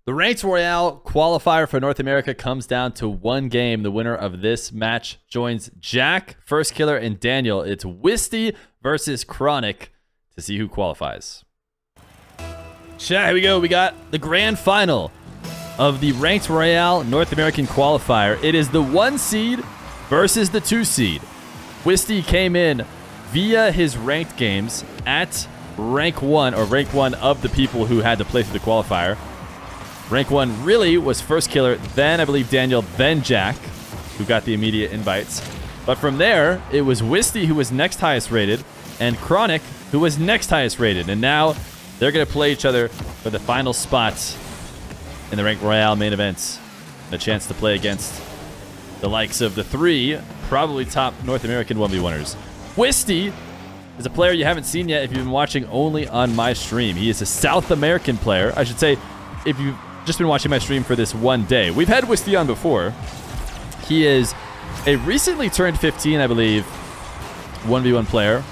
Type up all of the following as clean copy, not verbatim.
The Ranked Royale qualifier for North America comes down to one game. The winner of this match joins Jack, First Killer, and Daniel. It's Wisty versus Chronic to see who qualifies. Chat, here we go. We got the grand final of the Ranked Royale North American qualifier. It is the 1 seed versus the 2 seed. Wisty came in via his ranked games at rank 1, or rank 1 of the people who had to play through the qualifier. Rank 1 really was First Killer, then I believe Daniel, then Jack, who got the immediate invites. But from there, it was Wisty who was next highest rated, and Chronic who was next highest rated. And now they're going to play each other for the final spots in the Ranked Royale main events. And a chance to play against the likes of the 3 probably top North American 1v1ers. Wisty is a player you haven't seen yet if you've been watching only on my stream. He is a South American player. I should say, if you've just been watching my stream for this one day. We've had Wisty on before. He is a recently turned 15, I believe, 1v1 player.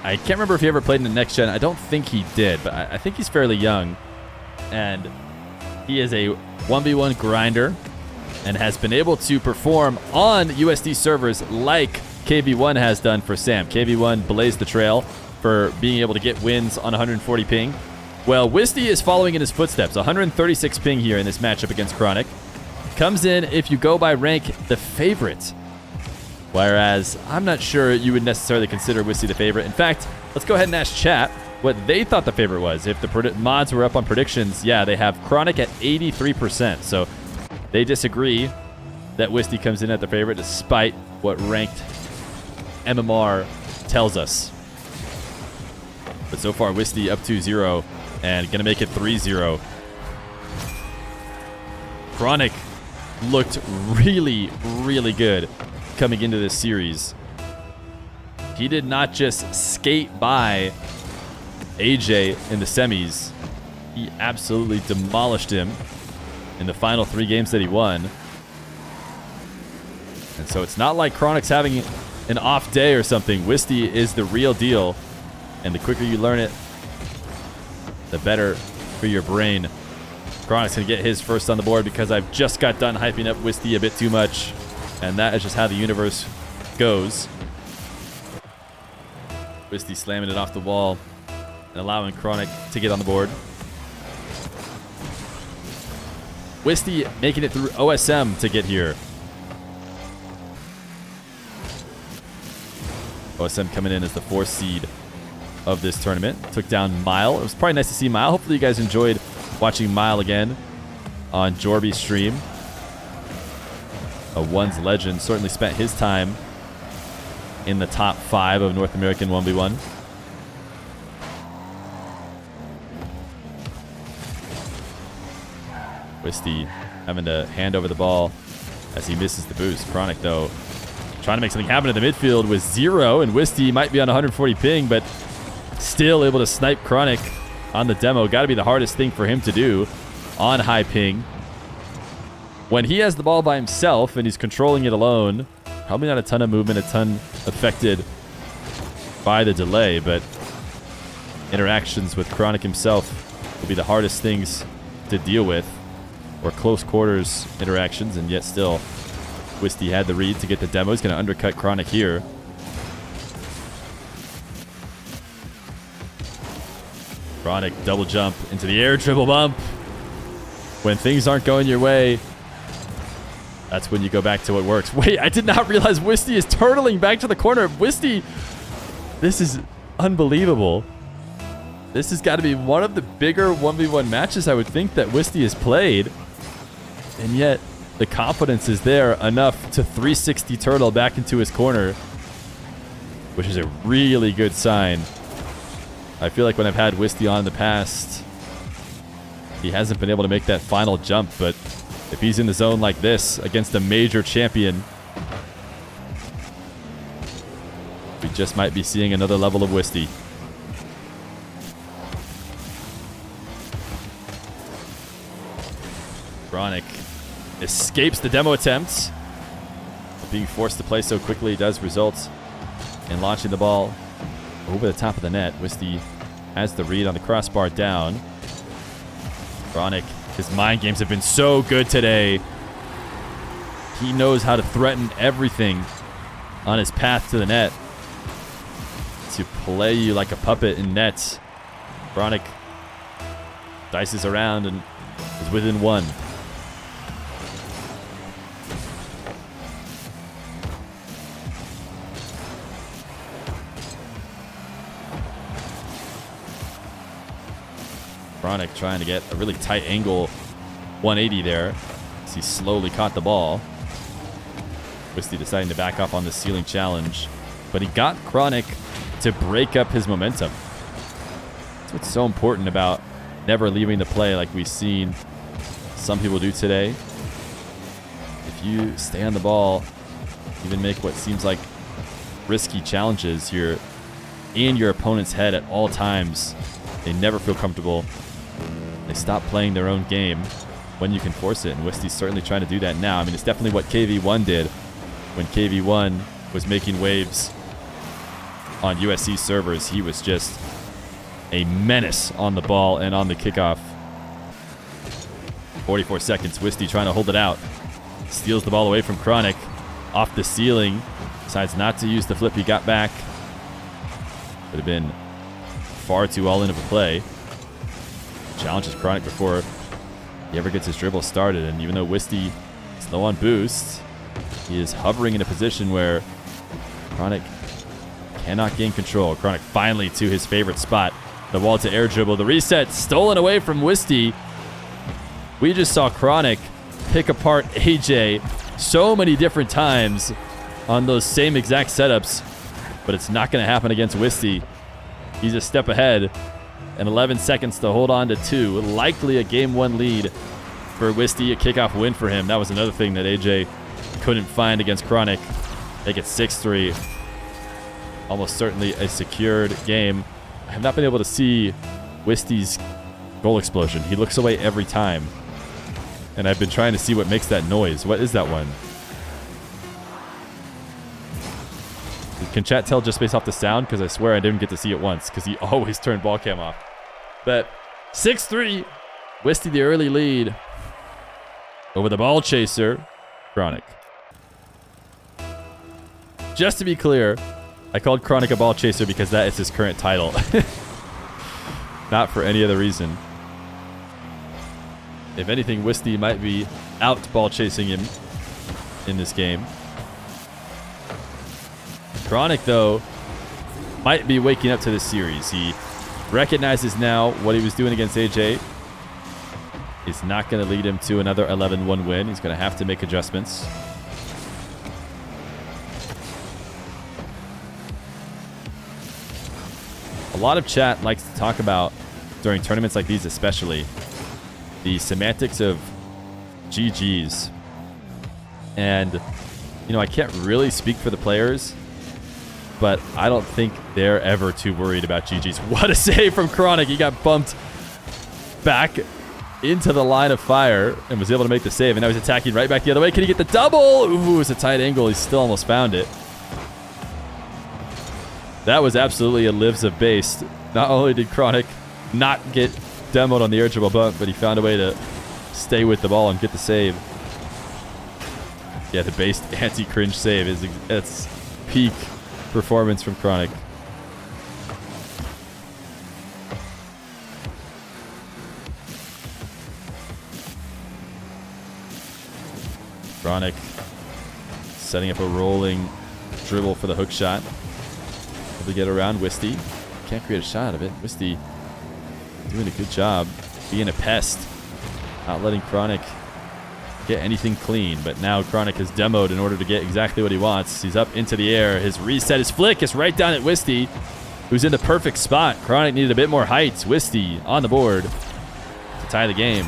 I can't remember if he ever played in the next gen. I don't think he did, but I think he's fairly young. And he is a 1v1 grinder and has been able to perform on USD servers like KV1 has done for Sam. KV1 blazed the trail for being able to get wins on 140 ping. Well, Wisty is following in his footsteps. 136 ping here in this matchup against Chronic. Comes in, if you go by rank, the favorite. Whereas, I'm not sure you would necessarily consider Wisty the favorite. In fact, let's go ahead and ask chat what they thought the favorite was. If the mods were up on predictions, yeah, they have Chronic at 83%. So they disagree that Wisty comes in at the favorite despite what ranked MMR tells us. But so far, Wisty up 2-0. And going to make it 3-0. Chronic looked really, really good coming into this series. He did not just skate by AJ in the semis. He absolutely demolished him in the final 3 games that he won. And so it's not like Chronic's having an off day or something. Wisty is the real deal. And the quicker you learn it, the better for your brain. Chronic's going to get his first on the board because I've just got done hyping up Wisty a bit too much. And that is just how the universe goes. Wisty slamming it off the wall and allowing Chronic to get on the board. Wisty making it through OSM to get here. OSM coming in as the 4th seed of this tournament. Took down Mile. It was probably nice to see Mile. Hopefully you guys enjoyed watching Mile again on Jorby's stream. A One's legend. Certainly spent his time in the top 5 of North American 1v1. Wisty having to hand over the ball as he misses the boost. Chronic, though, trying to make something happen in the midfield with 0, and Wisty might be on 140 ping, but still able to snipe Chronic on the demo. Got to be the hardest thing for him to do on high ping. When he has the ball by himself and he's controlling it alone, probably not a ton of movement, a ton affected by the delay, but interactions with Chronic himself will be the hardest things to deal with, or close quarters interactions, and yet still Wisty had the read to get the demo. He's going to undercut Chronic here. Chronic double jump into the air, triple bump. When things aren't going your way, that's when you go back to what works. Wait, I did not realize Wisty is turtling back to the corner. Wisty, this is unbelievable. This has got to be one of the bigger 1v1 matches I would think that Wisty has played. And yet, the confidence is there enough to 360 turtle back into his corner, which is a really good sign. I feel like when I've had Wisty on in the past, he hasn't been able to make that final jump, but if he's in the zone like this against a major champion, we just might be seeing another level of Wisty. Chronic escapes the demo attempts. Being forced to play so quickly does result in launching the ball over the top of the net. Wisty has the read on the crossbar down. Chronic, his mind games have been so good today. He knows how to threaten everything on his path to the net. To play you like a puppet in nets. Chronic dices around and is within one. Chronic trying to get a really tight angle 180 there as he slowly caught the ball. Wisty deciding to back off on the ceiling challenge, but he got Chronic to break up his momentum. That's what's so important about never leaving the play like we've seen some people do today. If you stay on the ball, even make what seems like risky challenges, you're in your opponent's head at all times. They never feel comfortable. They stop playing their own game when you can force it, and Wisty's certainly trying to do that now. I mean, it's definitely what KV1 did when KV1 was making waves on USC servers. He was just a menace on the ball and on the kickoff. 44 seconds. Wisty trying to hold it out. Steals the ball away from Chronic. Off the ceiling. Decides not to use the flip he got back. Would have been far too all in of a play. Challenges Chronic before he ever gets his dribble started. And even though Wisty is low on boost, he is hovering in a position where Chronic cannot gain control. Chronic finally to his favorite spot. The wall to air dribble. The reset stolen away from Wisty. We just saw Chronic pick apart AJ so many different times on those same exact setups, but it's not going to happen against Wisty. He's a step ahead, and 11 seconds to hold on to 2. Likely a game 1 lead for Wisty, a kickoff win for him. That was another thing that AJ couldn't find against Chronic. Make it 6-3. Almost certainly a secured game. I have not been able to see Wisty's goal explosion. He looks away every time, and I've been trying to see what makes that noise. What is that one? Can chat tell just based off the sound? Because I swear I didn't get to see it once because he always turned ball cam off. But 6-3. Wisty the early lead over the ball chaser, Chronic. Just to be clear, I called Chronic a ball chaser because that is his current title. Not for any other reason. If anything, Wisty might be out ball chasing him in this game. Chronic, though, might be waking up to this series. He recognizes now what he was doing against AJ is not going to lead him to another 11-1 win. He's going to have to make adjustments. A lot of chat likes to talk about, during tournaments like these especially, the semantics of GGs. And, you know, I can't really speak for the players, but I don't think they're ever too worried about GGs. What a save from Chronic. He got bumped back into the line of fire and was able to make the save. And now he's attacking right back the other way. Can he get the double? Ooh, it's a tight angle. He still almost found it. That was absolutely a lives of base. Not only did Chronic not get demoed on the air dribble bump, but he found a way to stay with the ball and get the save. Yeah, the based anti-cringe save is it's peak performance from Chronic. Chronic setting up a rolling dribble for the hook shot. Able to get around Wisty. Can't create a shot out of it. Wisty doing a good job being a pest. Not letting Chronic get anything clean, but now Chronic has demoed in order to get exactly what he wants. He's up into the air. His reset, his flick is right down at Wisty, who's in the perfect spot. Chronic needed a bit more height. Wisty on the board to tie the game.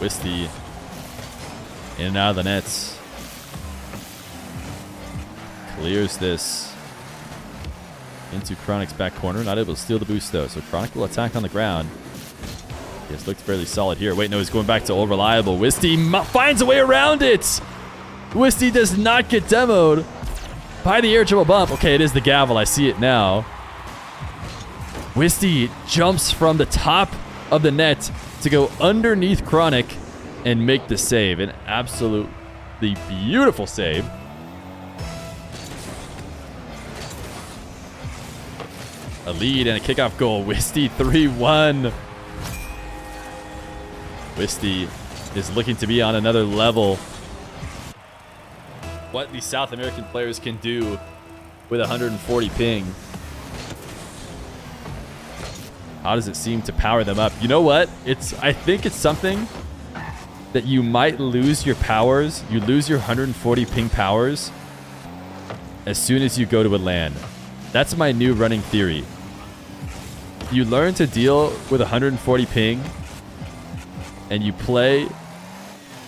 Wisty in and out of the nets. Clears this into Chronic's back corner. Not able to steal the boost, though. So Chronic will attack on the ground. Yes, looked fairly solid here. Wait, no, he's going back to old reliable. Wisty finds a way around it. Wisty does not get demoed by the air dribble bump. Okay, it is the gavel. I see it now. Wisty jumps from the top of the net to go underneath Chronic and make the save. An absolutely beautiful save. A lead and a kickoff goal. Wisty 3-1. Wisty is looking to be on another level. What these South American players can do with 140 ping. How does it seem to power them up? You know what? I think it's something that you might lose your powers. You lose your 140 ping powers as soon as you go to a LAN. That's my new running theory. You learn to deal with 140 ping and you play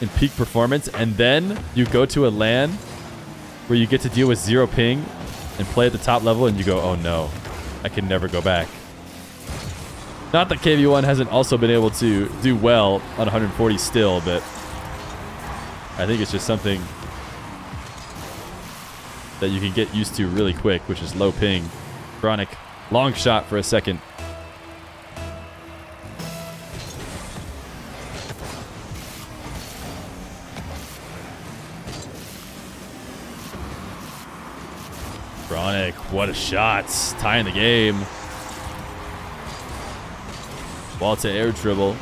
in peak performance, and then you go to a LAN where you get to deal with 0 ping and play at the top level, and you go, oh no, I can never go back. Not that KV1 hasn't also been able to do well on 140 still, but I think it's just something that you can get used to really quick, which is low ping. Chronic, long shot for a second. Chronic, what a shot. Tying the game. Ball to air dribble.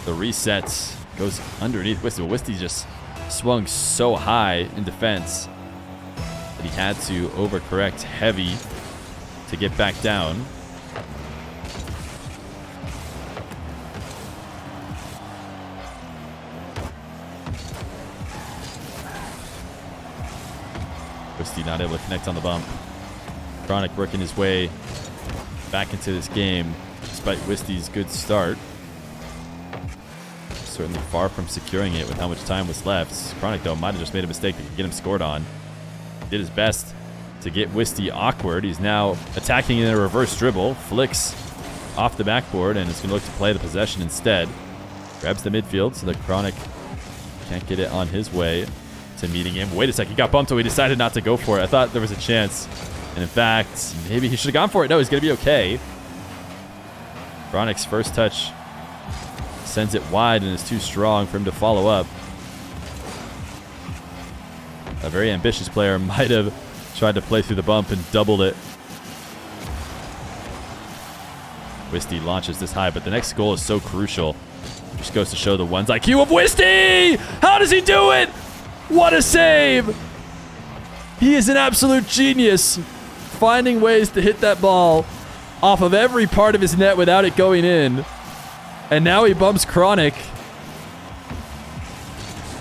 The reset goes underneath Wisty. Wisty just swung so high in defense that he had to overcorrect heavy to get back down. Wisty not able to connect on the bump. Chronic working his way back into this game despite Wisty's good start. Certainly far from securing it with how much time was left. Chronic, though, might have just made a mistake that could get him scored on. Did his best to get Wisty awkward. He's now attacking in a reverse dribble. Flicks off the backboard and is going to look to play the possession instead. Grabs the midfield so that Chronic can't get it on his way to meeting him. Wait a sec, he got bumped, so he decided not to go for it. I thought there was a chance. And in fact, maybe he should have gone for it. No, he's going to be okay. Chronic's first touch sends it wide and is too strong for him to follow up. A very ambitious player might have tried to play through the bump and doubled it. Wisty launches this high, but the next goal is so crucial. Just goes to show the one's IQ of Wisty! How does he do it? What a save! He is an absolute genius, finding ways to hit that ball off of every part of his net without it going in. And now he bumps Chronic.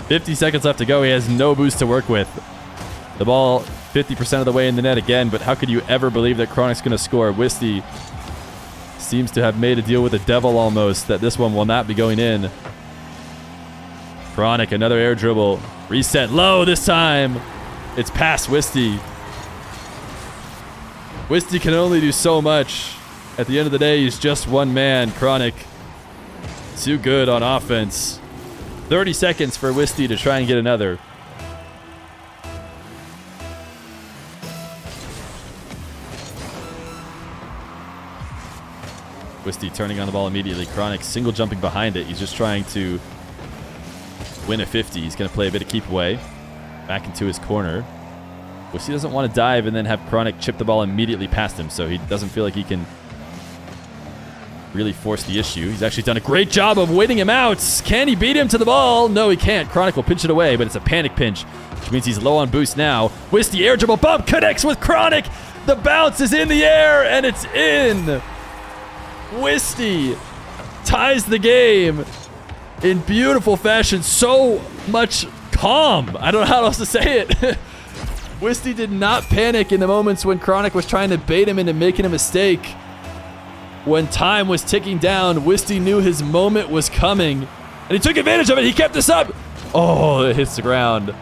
50 seconds left to go. He has no boost to work with. The ball 50% of the way in the net again, but how could you ever believe that Chronic's going to score? Wisty seems to have made a deal with the devil almost, that this one will not be going in. Chronic, another air dribble. Reset low this time. It's past Wisty. Wisty can only do so much. At the end of the day, he's just one man. Chronic, too good on offense. 30 seconds for Wisty to try and get another. Wisty turning on the ball immediately. Chronic single jumping behind it. He's just trying to win a 50. He's going to play a bit of keep away. Back into his corner. Wisty doesn't want to dive and then have Chronic chip the ball immediately past him, so he doesn't feel like he can really force the issue. He's actually done a great job of waiting him out. Can he beat him to the ball? No, he can't. Chronic will pinch it away, but it's a panic pinch, which means he's low on boost now. Wisty air dribble bump connects with Chronic. The bounce is in the air, and it's in. Wisty ties the game in beautiful fashion. So much calm. I don't know how else to say it. Wisty did not panic in the moments when Chronic was trying to bait him into making a mistake. When time was ticking down, Wisty knew his moment was coming, and he took advantage of it. He kept this up. Oh, it hits the ground.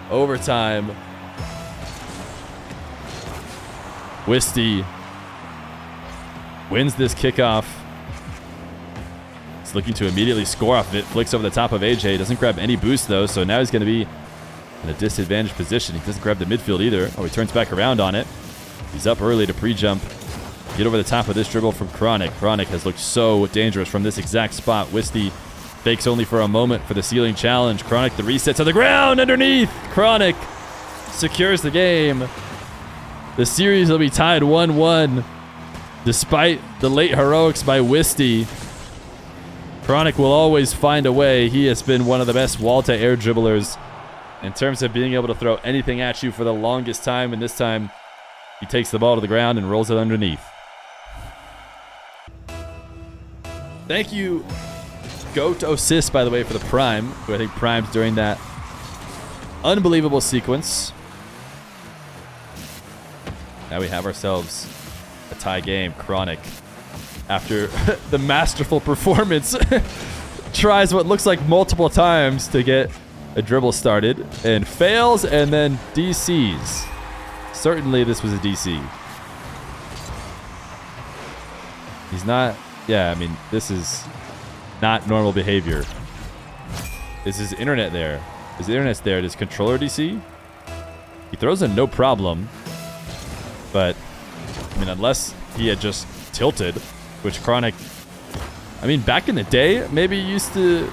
Overtime. wins this kickoff. He's looking to immediately score off of it. Flicks over the top of AJ. Doesn't grab any boost, though, so now he's going to be in a disadvantaged position. He doesn't grab the midfield either. Oh, he turns back around on it. He's up early to pre-jump. Get over the top of this dribble from Chronic. Chronic has looked so dangerous from this exact spot. Wisty fakes only for a moment for the ceiling challenge. Chronic, the reset to the ground underneath. Chronic secures the game. The series will be tied 1-1 despite the late heroics by Wisty. Chronic will always find a way. He has been one of the best wall-to-air dribblers in terms of being able to throw anything at you for the longest time, and this time he takes the ball to the ground and rolls it underneath. Thank you, Goat Assist, by the way, for the prime, who I think primed during that unbelievable sequence. Now we have ourselves a tie game. Chronic, after the masterful performance, tries what looks like multiple times to get a dribble started and fails, and then DCs. Certainly this was a DC. He's not... Yeah, I mean, this is not normal behavior. Is his internet there? His internet's there. Does controller DC? He throws in no problem. But, I mean, unless he had just tilted, which Chronic... I mean, back in the day, maybe he used to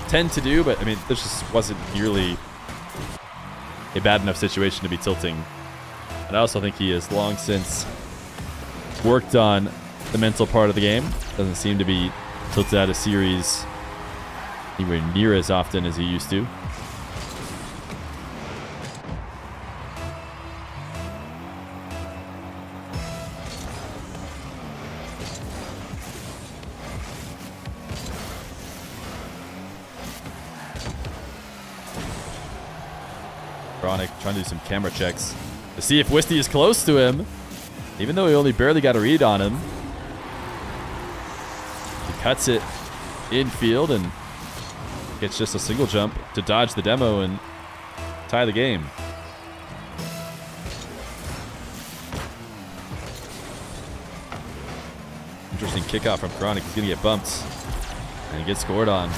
tend to do, but, I mean, this just wasn't nearly a bad enough situation to be tilting. And I also think he has long since worked on the mental part of the game. Doesn't seem to be tilted out of series anywhere near as often as he used to. Chronic trying to do some camera checks to see if Wisty is close to him, even though he only barely got a read on him. He cuts it infield and gets just a single jump to dodge the demo and tie the game. Interesting kickoff from Chronic. He's going to get bumped, and he gets scored on.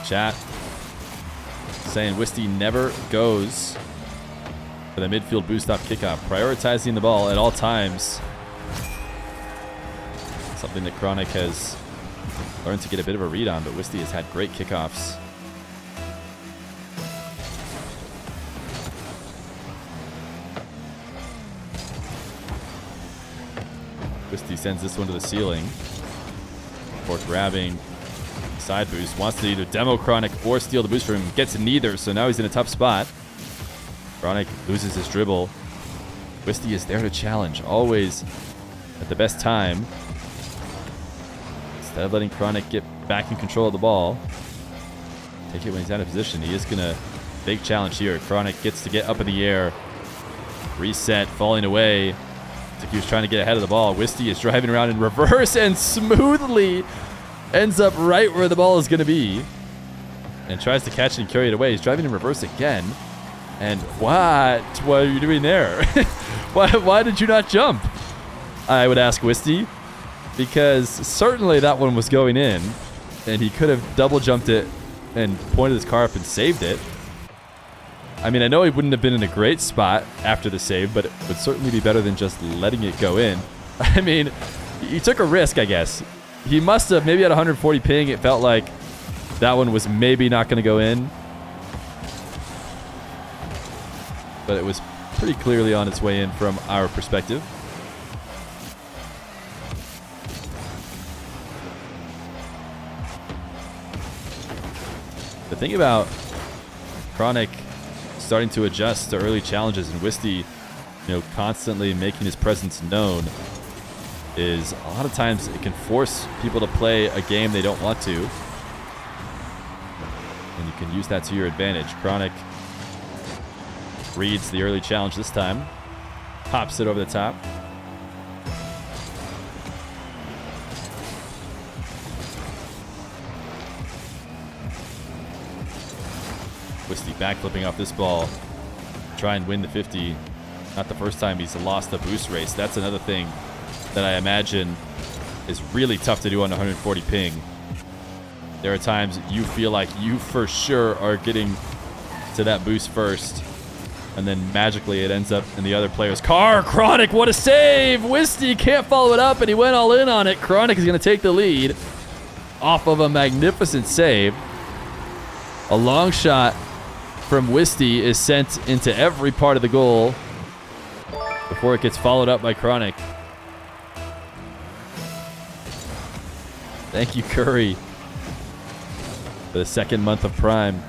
Chat saying Wisty never goes for the midfield boost off kickoff, prioritizing the ball at all times. Something that Chronic has learned to get a bit of a read on, but Wisty has had great kickoffs. Wisty sends this one to the ceiling before grabbing side boost. Wants to either demo Chronic or steal the boost from him. Gets neither, so now he's in a tough spot. Chronic loses his dribble. Wisty is there to challenge, always at the best time. Instead of letting Chronic get back in control of the ball, take it when he's out of position. He is going to big challenge here. Chronic gets to get up in the air. Reset, falling away. It's like he was trying to get ahead of the ball. Wisty is driving around in reverse and smoothly ends up right where the ball is going to be and tries to catch it and carry it away. He's driving in reverse again. And what are you doing there? why did you not jump? I would ask Wisty, because certainly that one was going in and he could have double jumped it and pointed his car up and saved it. I mean, I know he wouldn't have been in a great spot after the save, but it would certainly be better than just letting it go in. I mean, he took a risk, I guess. He must have, maybe at 140 ping, it felt like that one was maybe not going to go in. But it was pretty clearly on its way in from our perspective. The thing about Chronic starting to adjust to early challenges and Wisty, constantly making his presence known, is a lot of times it can force people to play a game they don't want to. And you can use that to your advantage. Chronic reads the early challenge this time. Pops it over the top. Wisty backflipping off this ball. Try and win the 50. Not the first time he's lost a boost race. That's another thing that I imagine is really tough to do on 140 ping. There are times you feel like you for sure are getting to that boost first, and then magically it ends up in the other player's car. Chronic, what a save! Wisty can't follow it up, and he went all in on it. Chronic is going to take the lead off of a magnificent save. A long shot from Wisty is sent into every part of the goal before it gets followed up by Chronic. Thank you, Curry, for the second month of Prime.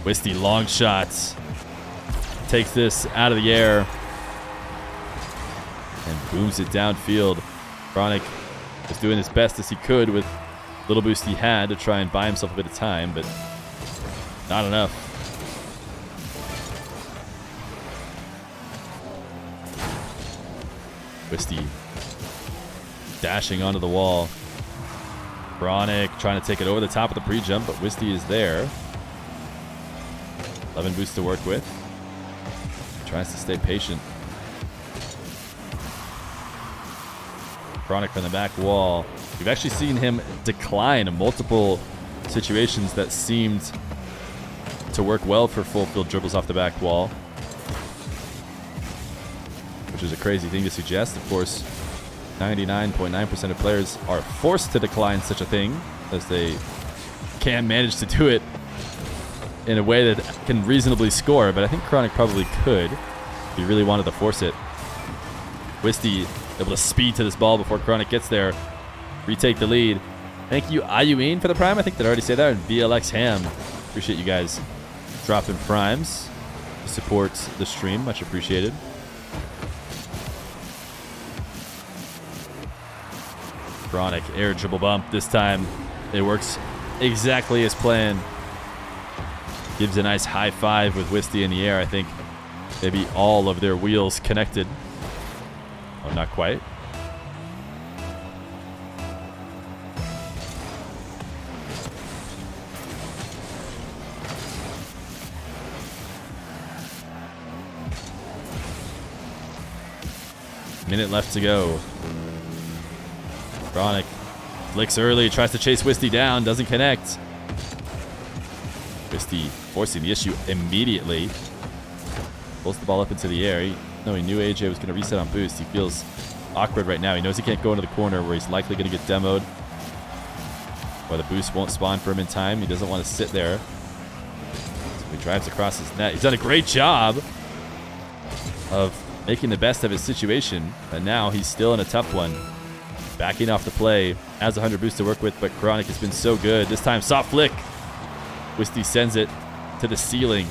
Wisty long shots. Takes this out of the air and booms it downfield. Chronic was doing his best as he could with little boost he had to try and buy himself a bit of time, but not enough. Wisty dashing onto the wall. Chronic trying to take it over the top of the pre-jump, but Wisty is there. 11 boosts to work with. Tries to stay patient. Chronic from the back wall. We've actually seen him decline in multiple situations that seemed to work well for full field dribbles off the back wall, which is a crazy thing to suggest. Of course, 99.9% of players are forced to decline such a thing, as they can manage to do it in a way that can reasonably score, but I think Chronic probably could if he really wanted to force it. Wisty able to speed to this ball before Chronic gets there. Retake the lead. Thank you, Ayuin, for the prime. I think did I already say that? And VLX Ham. Appreciate you guys dropping primes to support the stream. Much appreciated. Chronic air dribble bump. This time it works exactly as planned. Gives a nice high five with Wisty in the air. I think maybe all of their wheels connected. Oh, not quite. Minute left to go. Chronic flicks early, tries to chase Wisty down, doesn't connect. Wisty forcing the issue immediately. Pulls the ball up into the air. He knew AJ was going to reset on boost. He feels awkward right now. He knows he can't go into the corner where he's likely going to get demoed, or the boost won't spawn for him in time. He doesn't want to sit there. So he drives across his net. He's done a great job of making the best of his situation, and now he's still in a tough one. Backing off the play. Has 100 boost to work with, but Chronic has been so good. This time, soft flick. Wisty sends it to the ceiling.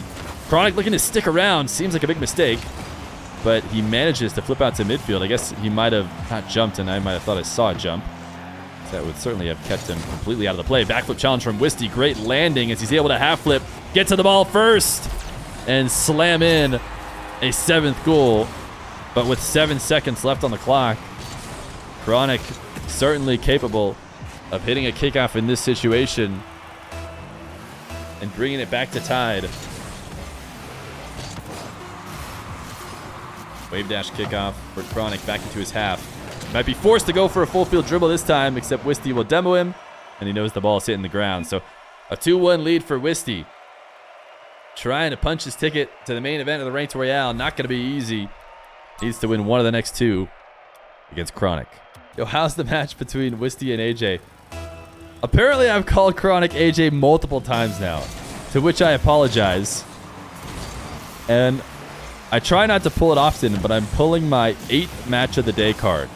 Chronic looking to stick around. Seems like a big mistake, but he manages to flip out to midfield. I guess he might have not jumped, and I might have thought I saw a jump. That would certainly have kept him completely out of the play. Backflip challenge from Wisty. Great landing as he's able to half flip, get to the ball first, and slam in a 7th goal. But with 7 seconds left on the clock, Chronic certainly capable of hitting a kickoff in this situation and bringing it back to tied. Wave dash kickoff for Chronic back into his half. Might be forced to go for a full field dribble this time, except Wisty will demo him, and he knows the ball's hitting the ground. So a 2-1 lead for Wisty. Trying to punch his ticket to the main event of the Ranked Royale. Not going to be easy. Needs to win one of the next 2 against Chronic. Yo, how's the match between Wisty and AJ? Apparently, I've called Chronic AJ multiple times now, to which I apologize. And I try not to pull it often, but I'm pulling my 8th match of the day card,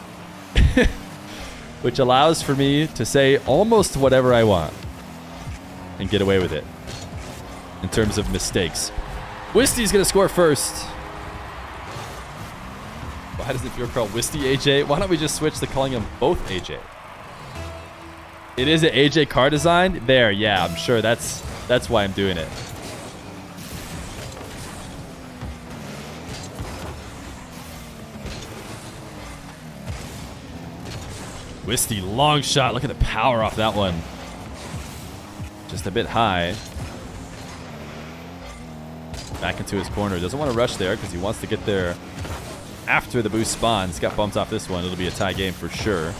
which allows for me to say almost whatever I want and get away with it in terms of mistakes. Wisty's going to score first. Why doesn't Feer call Wisty AJ? Why don't we just switch to calling him both AJ? It is an AJ car design? There, yeah, I'm sure that's why I'm doing it. Wisty, long shot. Look at the power off that one. Just a bit high. Back into his corner. Doesn't want to rush there because he wants to get there after the boost spawns. Got bumped off this one. It'll be a tie game for sure.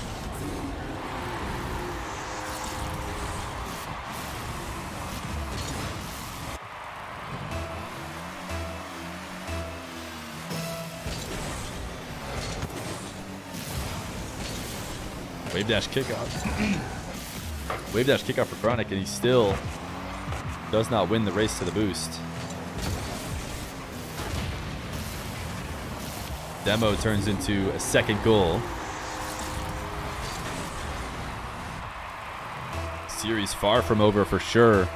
Wave dash kickoff. Wave dash kickoff for Chronic, and he still does not win the race to the boost. Demo turns into a second goal. Series far from over for sure.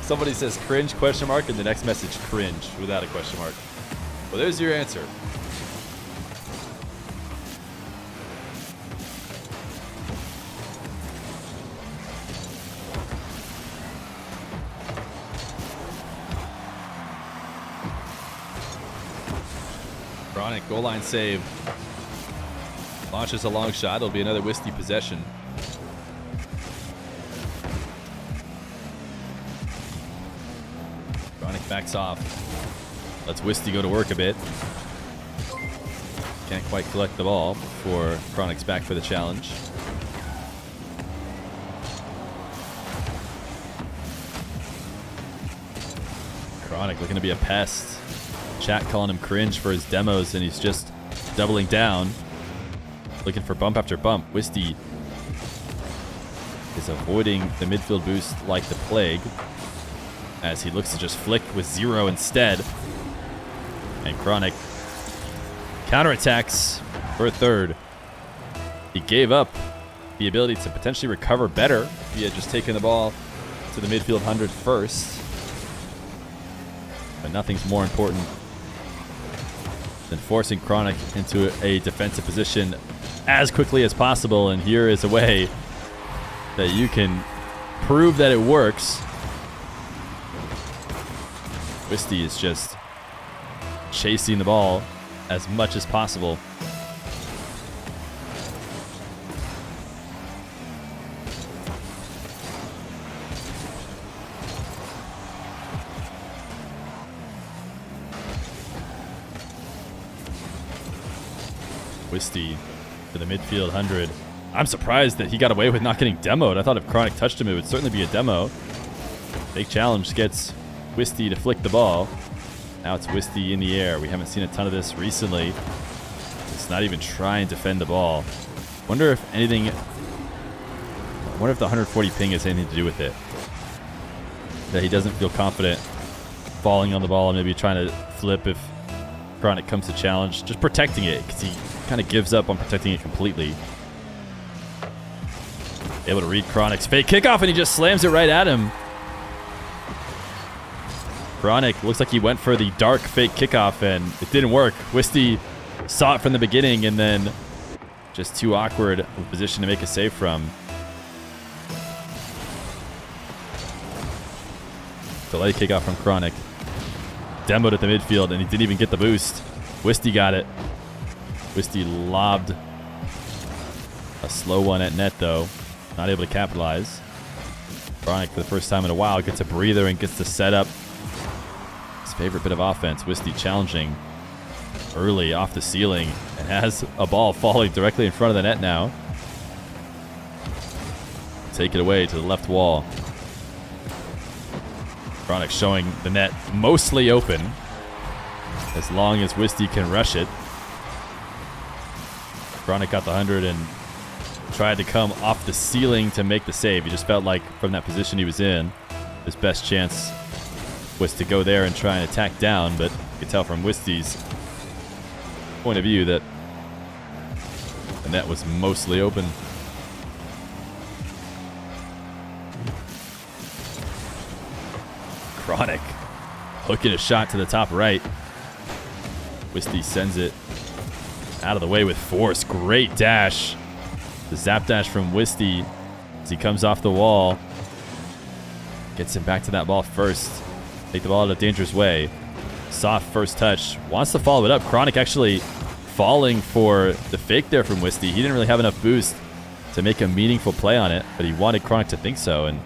Somebody says cringe question mark, and the next message cringe without a question mark. Well, there's your answer. Chronic, goal line save. Launches a long shot. It'll be another Wisty possession. Chronic backs off. Lets Wisty go to work a bit. Can't quite collect the ball before Chronic's back for the challenge. Chronic looking to be a pest. Chat calling him cringe for his demos, and he's just doubling down. Looking for bump after bump. Wisty is avoiding the midfield boost like the plague, as he looks to just flick with 0 instead. And Chronic counterattacks for a third. He gave up the ability to potentially recover better if he had just taken the ball to the midfield 100 first. But nothing's more important than forcing Chronic into a defensive position as quickly as possible. And here is a way that you can prove that it works. Wisty is just chasing the ball as much as possible. Wisty for the midfield 100. I'm surprised that he got away with not getting demoed. I thought if Chronic touched him, it would certainly be a demo. Big challenge gets Wisty to flick the ball. Now it's Wisty in the air. We haven't seen a ton of this recently. It's not even trying to defend the ball. Wonder if anything... I wonder if the 140 ping has anything to do with it. That he doesn't feel confident falling on the ball and maybe trying to flip if Chronic comes to challenge. Just protecting it, because he kind of gives up on protecting it completely. Able to read Chronic's fake kickoff, and he just slams it right at him. Chronic looks like he went for the dark fake kickoff, and it didn't work. Wisty saw it from the beginning, and then just too awkward of a position to make a save from. Delay kickoff from Chronic. Demoed at the midfield, and he didn't even get the boost. Wisty got it. Wisty lobbed a slow one at net, though. Not able to capitalize. Chronic, for the first time in a while, gets a breather and gets to set up his favorite bit of offense. Wisty challenging early off the ceiling and has a ball falling directly in front of the net now. Take it away to the left wall. Chronic showing the net mostly open as long as Wisty can rush it. Chronic got the 100 and tried to come off the ceiling to make the save. He just felt like from that position he was in, his best chance was to go there and try and attack down, but you could tell from Wisty's point of view that the net was mostly open. Chronic hooking a shot to the top right. Wisty sends it out of the way with force. Great dash. The zap dash from Wisty as he comes off the wall. Gets him back to that ball first. Take the ball out of a dangerous way. Soft first touch. Wants to follow it up. Chronic actually falling for the fake there from Wisty. He didn't really have enough boost to make a meaningful play on it, but he wanted Chronic to think so, and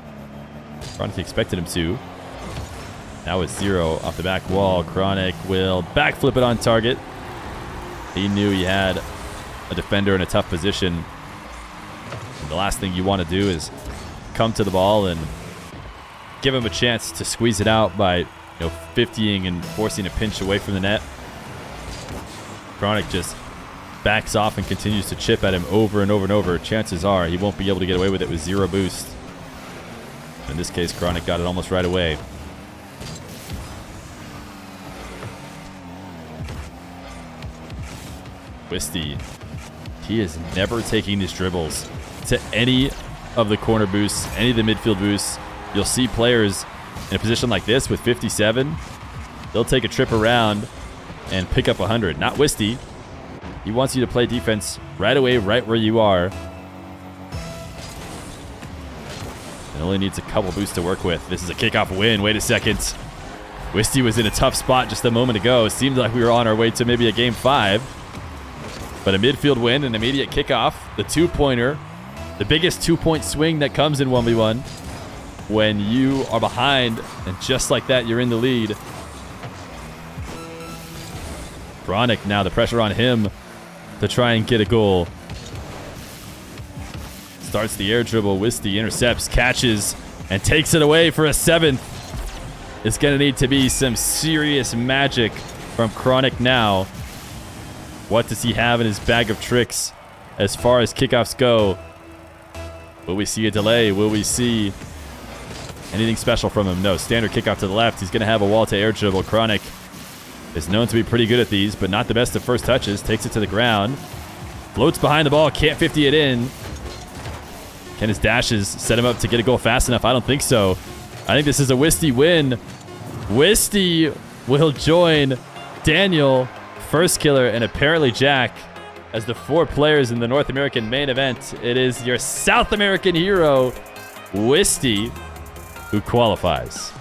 Chronic expected him to. Now it's 0 off the back wall. Chronic will backflip it on target. He knew he had a defender in a tough position. And the last thing you want to do is come to the ball and give him a chance to squeeze it out by 50ing and forcing a pinch away from the net. Chronic just backs off and continues to chip at him over and over and over. Chances are he won't be able to get away with it with 0 boost. In this case, Chronic got it almost right away. Wisty, he is never taking his dribbles to any of the corner boosts, any of the midfield boosts. You'll see players in a position like this with 57. They'll take a trip around and pick up 100. Not Wisty. He wants you to play defense right away, right where you are. It only needs a couple boosts to work with. This is a kickoff win. Wait a second. Wisty was in a tough spot just a moment ago. It seemed like we were on our way to maybe a game 5. But a midfield win, an immediate kickoff, the 2-pointer, the biggest 2-point swing that comes in 1v1 when you are behind, and just like that, you're in the lead. Chronic now, the pressure on him to try and get a goal. Starts the air dribble. Wisty intercepts, catches, and takes it away for a 7th. It's going to need to be some serious magic from Chronic now. What does he have in his bag of tricks as far as kickoffs go? Will we see a delay? Will we see anything special from him? No. Standard kickoff to the left. He's going to have a wall to air dribble. Chronic is known to be pretty good at these, but not the best of first touches. Takes it to the ground. Floats behind the ball. Can't 50 it in. Can his dashes set him up to get a goal fast enough? I don't think so. I think this is a Wisty win. Wisty will join Daniel, First Killer, and apparently Jack as the 4 players in the North American main event. It is your South American hero, Wisty, who qualifies.